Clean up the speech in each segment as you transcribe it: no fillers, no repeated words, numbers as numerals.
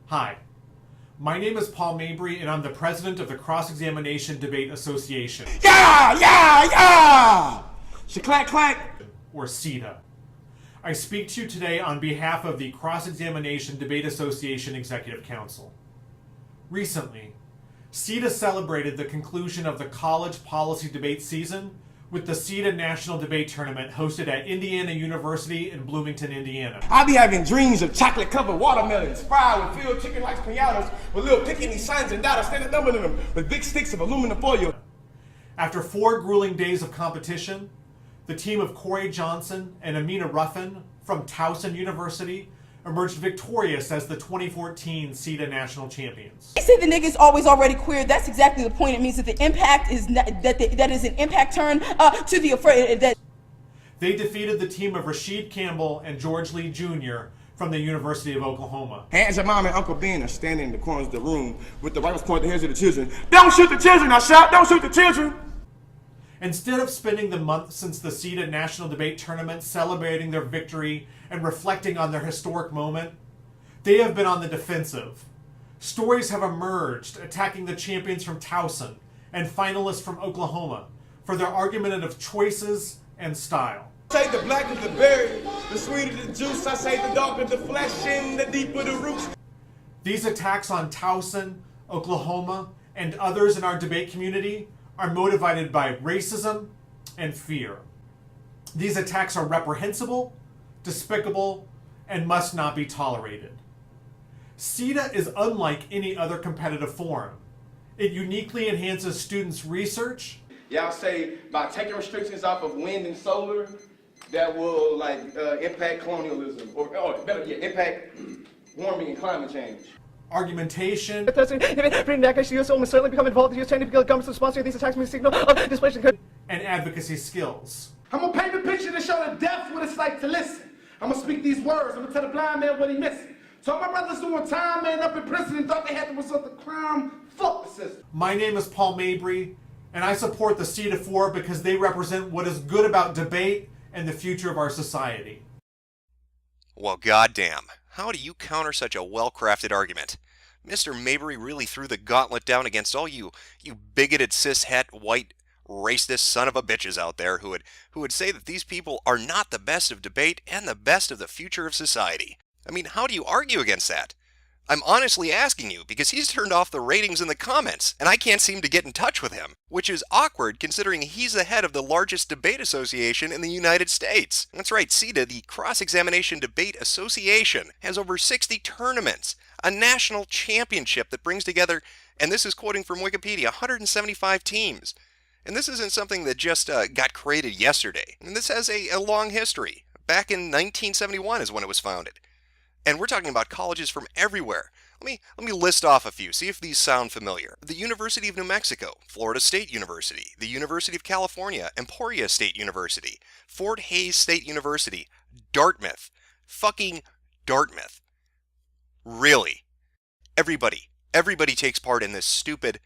Hi, my name is Paul Mabry, and I'm the president of the Cross-Examination Debate Association. Yeah! Clack, clack! Or CEDA. I speak to you today on behalf of the Cross-Examination Debate Association Executive Council. Recently, CEDA celebrated the conclusion of the college policy debate season with the CEDA National Debate Tournament hosted at Indiana University in Bloomington, Indiana. I be having dreams of chocolate-covered watermelons, fried with filled chicken like pinatas, with little picking sons and daughters standing up in them with big sticks of aluminum foil. After 4 grueling days of competition, the team of Corey Johnson and Amina Ruffin from Towson University emerged victorious as the 2014 CEDA National Champions. They say the nigga's already queer. That's exactly the point. It means that the impact is that is an impact turn to the afraid that. They defeated the team of Rasheed Campbell and George Lee Jr. from the University of Oklahoma. Hands of Mom and Uncle Ben are standing in the corners of the room with the rifles pointed at the heads of the children. Don't shoot the children! I shout, don't shoot the children! Instead of spending the month since the CEDA National Debate Tournament celebrating their victory and reflecting on their historic moment, they have been on the defensive. Stories have emerged attacking the champions from Towson and finalists from Oklahoma for their argumentative choices and style. I say the black is the berry, the sweeter the juice. I say the darker the flesh and the deeper the roots. These attacks on Towson, Oklahoma, and others in our debate community are motivated by racism and fear. These attacks are reprehensible, despicable, and must not be tolerated. CEDA is unlike any other competitive forum. It uniquely enhances students' research. Y'all say by taking restrictions off of wind and solar, that will impact colonialism, or better yet, impact warming and climate change. Argumentation, Bringing back ICUs almost certainly become involved in trying to become governments sponsoring these attacks means signal of displacement. and advocacy skills. I'm gonna paint the picture to show the deaf what it's like to listen. I'm gonna speak these words. I'm gonna tell the blind man what he missing. So my brothers doing time, man, up in prison and thought they had to resort to crime. Fuck the system. My name is Paul Mabry, and I support the CEDA 4 because they represent what is good about debate and the future of our society. Well, goddamn. How do you counter such a well-crafted argument? Mr. Mabry really threw the gauntlet down against all you bigoted cis-het white racist son of a bitches out there who would say that these people are not the best of debate and the best of the future of society. I mean, how do you argue against that? I'm honestly asking you because he's turned off the ratings in the comments and I can't seem to get in touch with him, which is awkward considering he's the head of the largest debate association in the United States. That's right, CEDA, the Cross-Examination Debate Association, has over 60 tournaments, a national championship that brings together, and this is quoting from Wikipedia, 175 teams. And this isn't something that just got created yesterday. And this has a long history. Back in 1971 is when it was founded. And we're talking about colleges from everywhere. Let me list off a few, see if these sound familiar. The University of New Mexico, Florida State University, the University of California, Emporia State University, Fort Hays State University, Dartmouth, fucking Dartmouth. Really? Everybody takes part in this stupid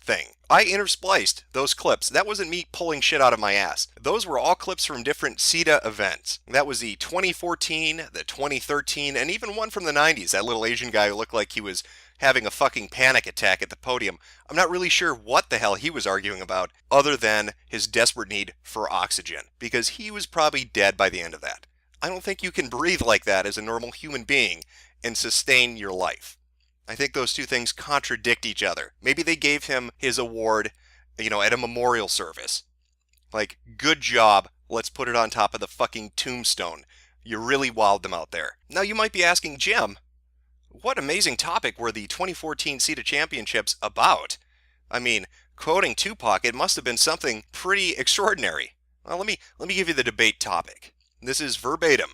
thing. I interspliced those clips. That wasn't me pulling shit out of my ass. Those were all clips from different CEDA events. That was the 2014, the 2013, and even one from the 90s. That little Asian guy who looked like he was having a fucking panic attack at the podium. I'm not really sure what the hell he was arguing about other than his desperate need for oxygen, because he was probably dead by the end of that. I don't think you can breathe like that as a normal human being and sustain your life. I think those two things contradict each other. Maybe they gave him his award, at a memorial service. Like, good job, let's put it on top of the fucking tombstone. You really wowed them out there. Now you might be asking, Jim, what amazing topic were the 2014 CEDA Championships about? I mean, quoting Tupac, it must have been something pretty extraordinary. Well, let me give you the debate topic. This is verbatim.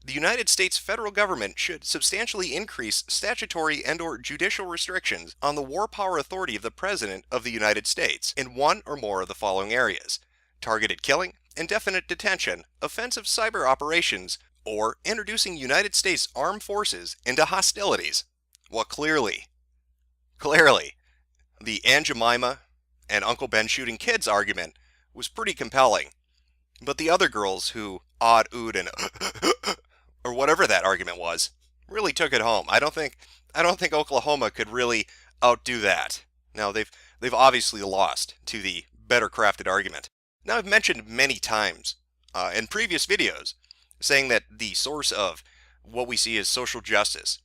The United States federal government should substantially increase statutory and/or judicial restrictions on the war power authority of the President of the United States in one or more of the following areas: targeted killing, indefinite detention, offensive cyber operations, or introducing United States armed forces into hostilities. Well, clearly, the Aunt Jemima and Uncle Ben shooting kids argument was pretty compelling. But the other girls who odd, oohed, and or whatever that argument was, really took it home. I don't think I don't think Oklahoma could really outdo that. Now, they've obviously lost to the better crafted argument. Now, I've mentioned many times in previous videos saying that the source of what we see as social justice,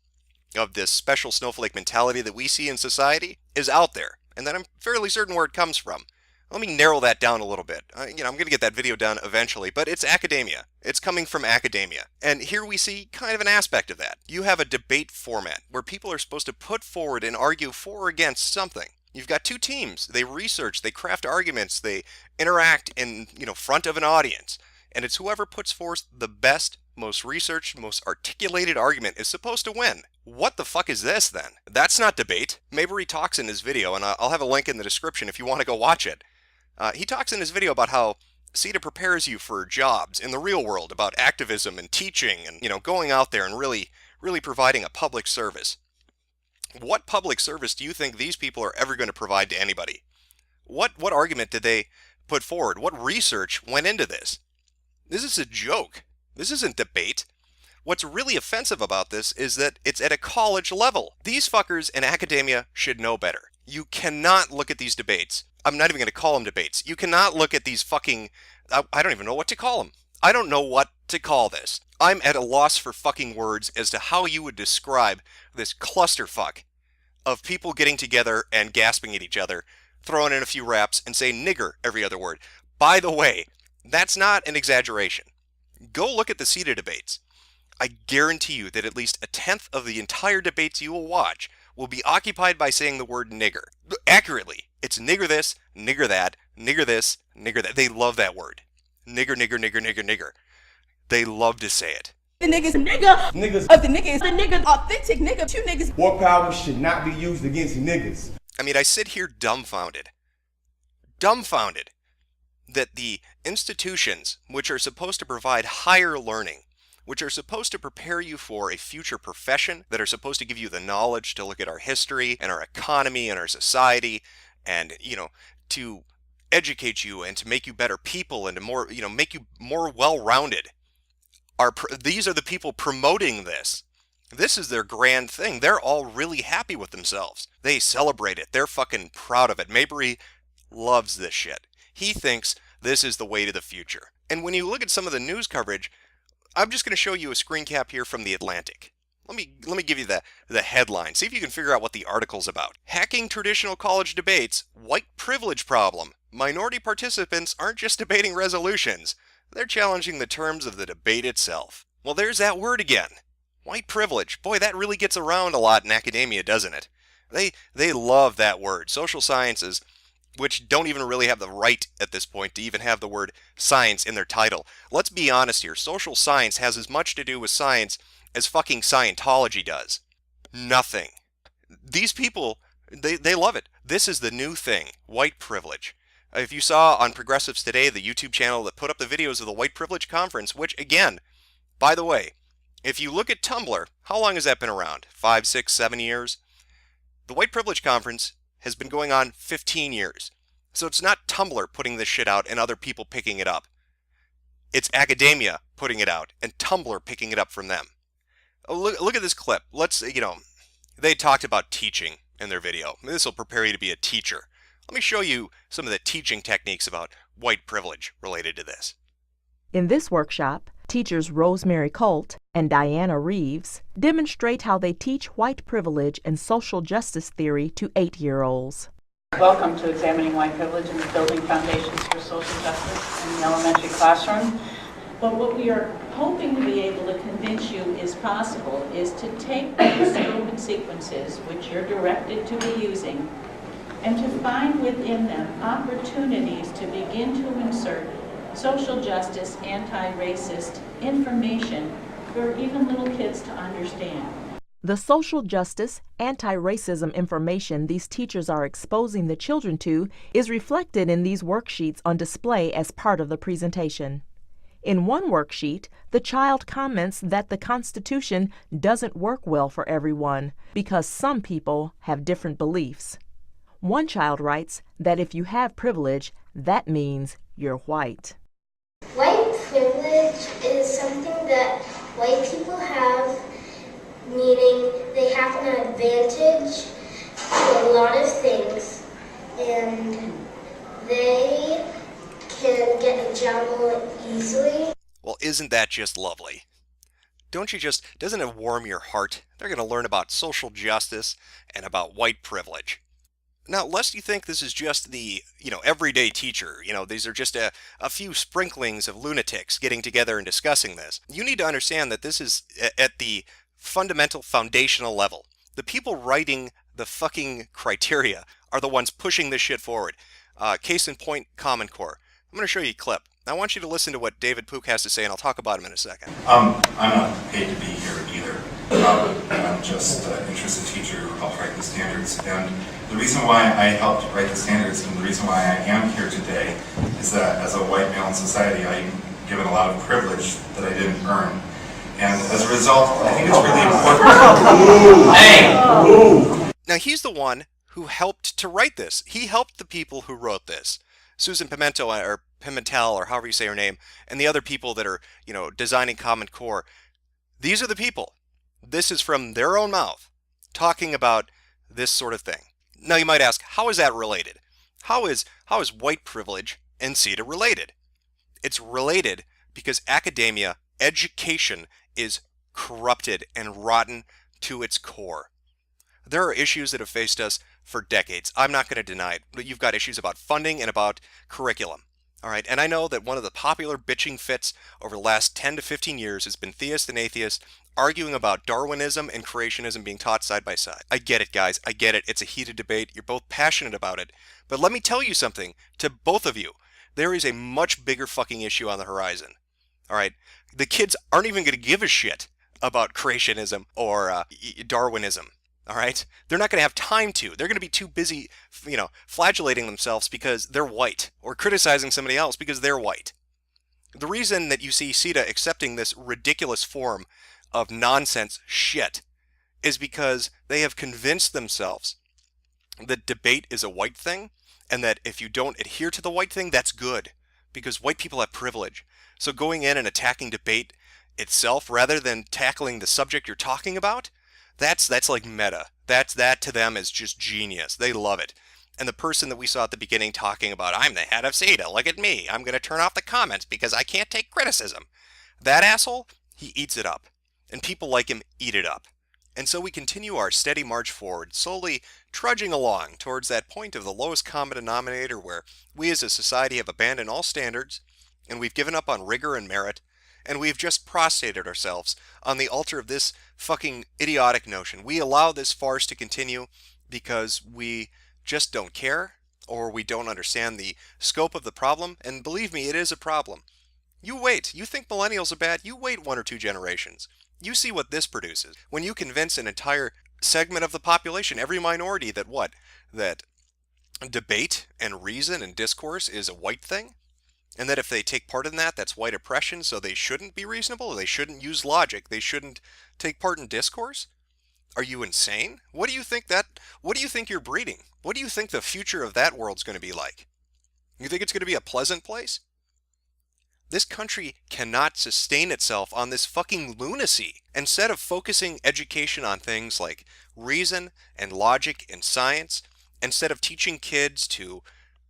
of this special snowflake mentality that we see in society, is out there, and that I'm fairly certain where it comes from. Let me narrow that down a little bit. I'm going to get that video done eventually, but it's academia. It's coming from academia. And here we see kind of an aspect of that. You have a debate format where people are supposed to put forward and argue for or against something. You've got two teams. They research, they craft arguments, they interact in, front of an audience. And it's whoever puts forth the best, most researched, most articulated argument is supposed to win. What the fuck is this then? That's not debate. Mabry talks in his video, and I'll have a link in the description if you want to go watch it. He talks in his video about how CEDA prepares you for jobs in the real world, about activism and teaching and, going out there and really providing a public service. What public service do you think these people are ever going to provide to anybody? What argument did they put forward? What research went into this? This is a joke. This isn't debate. What's really offensive about this is that it's at a college level. These fuckers in academia should know better. You cannot look at these debates. I'm not even going to call them debates. You cannot look at these fucking... I don't even know what to call them. I don't know what to call this. I'm at a loss for fucking words as to how you would describe this clusterfuck of people getting together and gasping at each other, throwing in a few raps, and saying nigger every other word. By the way, that's not an exaggeration. Go look at the CEDA debates. I guarantee you that at least a tenth of the entire debates you will watch will be occupied by saying the word nigger. Accurately. It's nigger this, nigger that, nigger this, nigger that. They love that word. Nigger, nigger, nigger, nigger, nigger. They love to say it. The nigga's a nigga. Niggas. Of the nigga is the nigga. Authentic nigga. Two niggas. War power should not be used against niggas. I mean, I sit here dumbfounded that the institutions which are supposed to provide higher learning, which are supposed to prepare you for a future profession, that are supposed to give you the knowledge to look at our history and our economy and our society and, to educate you and to make you better people and to more, make you more well-rounded. These are the people promoting this. This is their grand thing. They're all really happy with themselves. They celebrate it. They're fucking proud of it. Mabry loves this shit. He thinks this is the way to the future. And when you look at some of the news coverage, I'm just going to show you a screen cap here from The Atlantic. Let me give you the headline. See if you can figure out what the article's about. Hacking traditional college debates, white privilege problem. Minority participants aren't just debating resolutions. They're challenging the terms of the debate itself. Well, there's that word again. White privilege. Boy, that really gets around a lot in academia, doesn't it? They love that word. Social sciences, which don't even really have the right at this point to even have the word science in their title. Let's be honest here. Social science has as much to do with science as fucking Scientology does. Nothing. These people, they love it. This is the new thing. White privilege. If you saw on Progressives Today, the YouTube channel that put up the videos of the White Privilege Conference, which again, by the way, if you look at Tumblr, how long has that been around? 5, 6, 7 years? The White Privilege Conference has been going on 15 years. So it's not Tumblr putting this shit out and other people picking it up. It's academia putting it out and Tumblr picking it up from them. Look at this clip. They talked about teaching in their video. This will prepare you to be a teacher. Let me show you some of the teaching techniques about white privilege related to this. In this workshop, teachers Rosemary Colt and Diana Reeves demonstrate how they teach white privilege and social justice theory to 8-year-olds. Welcome to Examining White Privilege and Building Foundations for Social Justice in the elementary classroom. But what we are hoping to be able to convince you is possible is to take these open sequences, which you're directed to be using, and to find within them opportunities to begin to insert social justice, anti-racist information for even little kids to understand. The social justice, anti-racism information these teachers are exposing the children to is reflected in these worksheets on display as part of the presentation. In one worksheet, the child comments that the Constitution doesn't work well for everyone because some people have different beliefs. One child writes that if you have privilege, that means you're white. White privilege is something that white people have, meaning they have an advantage to a lot of things, and they can get a job more easily. Well, isn't that just lovely? Doesn't it warm your heart? They're going to learn about social justice and about white privilege. Now, lest you think this is just the, everyday teacher, these are just a few sprinklings of lunatics getting together and discussing this. You need to understand that this is at the fundamental foundational level. The people writing the fucking criteria are the ones pushing this shit forward. Case in point, Common Core. I'm going to show you a clip. I want you to listen to what David Pook has to say, and I'll talk about him in a second. I'm not paid to be here either. I'm just an interested teacher who helped write the standards. And the reason why I helped write the standards and the reason why I am here today is that as a white male in society, I'm given a lot of privilege that I didn't earn. And as a result, I think it's really important. Now, he's the one who helped to write this. He helped the people who wrote this. Susan Pimentel, or however you say her name, and the other people that are, designing Common Core. These are the people. This is from their own mouth, talking about this sort of thing. Now you might ask, how is that related? How is white privilege and CEDA related? It's related because academia, education, is corrupted and rotten to its core. There are issues that have faced us for decades. I'm not going to deny it. But you've got issues about funding and about curriculum. All right, and I know that one of the popular bitching fits over the last 10 to 15 years has been theists and atheists arguing about Darwinism and creationism being taught side by side. I get it, guys. I get it. It's a heated debate. You're both passionate about it. But let me tell you something to both of you. There is a much bigger fucking issue on the horizon. All right, the kids aren't even going to give a shit about creationism or Darwinism. All right, they're not going to have time to. They're going to be too busy, flagellating themselves because they're white, or criticizing somebody else because they're white. The reason that you see CEDA accepting this ridiculous form of nonsense shit is because they have convinced themselves that debate is a white thing, and that if you don't adhere to the white thing, that's good, because white people have privilege. So going in and attacking debate itself rather than tackling the subject you're talking about, that's like meta. That to them is just genius. They love it. And the person that we saw at the beginning talking about, I'm the head of CEDA, look at me, I'm going to turn off the comments because I can't take criticism. That asshole, he eats it up. And people like him eat it up. And so we continue our steady march forward, slowly trudging along towards that point of the lowest common denominator where we as a society have abandoned all standards, and we've given up on rigor and merit, and we've just prostrated ourselves on the altar of this fucking idiotic notion. We allow this farce to continue because we just don't care, or we don't understand the scope of the problem, and believe me, it is a problem. You wait. You think millennials are bad? You wait 1 or 2 generations. You see what this produces. When you convince an entire segment of the population, every minority, that debate and reason and discourse is a white thing, and that if they take part in that, that's white oppression, so they shouldn't be reasonable, they shouldn't use logic, they shouldn't take part in discourse? Are you insane? What do you think you're breeding? What do you think the future of that world's going to be like? You think it's going to be a pleasant place? This country cannot sustain itself on this fucking lunacy. Instead of focusing education on things like reason and logic and science, instead of teaching kids to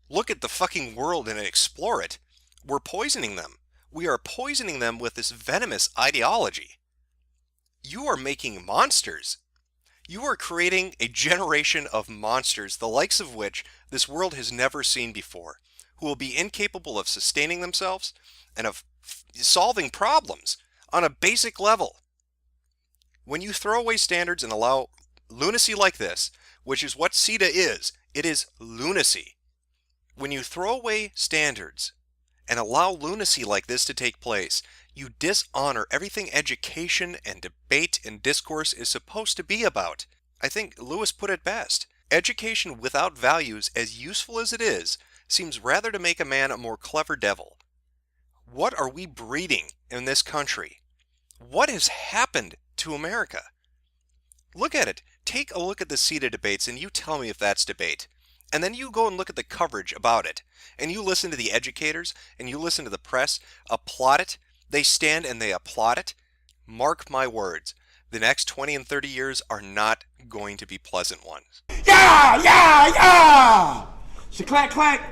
look at the fucking world and explore it, we're poisoning them. We are poisoning them with this venomous ideology. You are making monsters. You are creating a generation of monsters, the likes of which this world has never seen before, who will be incapable of sustaining themselves and of solving problems on a basic level. When you throw away standards and allow lunacy like this, which is what CEDA is, it is lunacy. When you throw away standards and allow lunacy like this to take place, you dishonor everything education and debate and discourse is supposed to be about. I think Lewis put it best. Education without values, as useful as it is, seems rather to make a man a more clever devil. What are we breeding in this country? What has happened to America? Look at it. Take a look at the CEDA debates and you tell me if that's debate. And then you go and look at the coverage about it. And you listen to the educators and you listen to the press applaud it. They stand and they applaud it. Mark my words. The next 20 and 30 years are not going to be pleasant ones. Yeah, yeah, yeah! Clack, clack.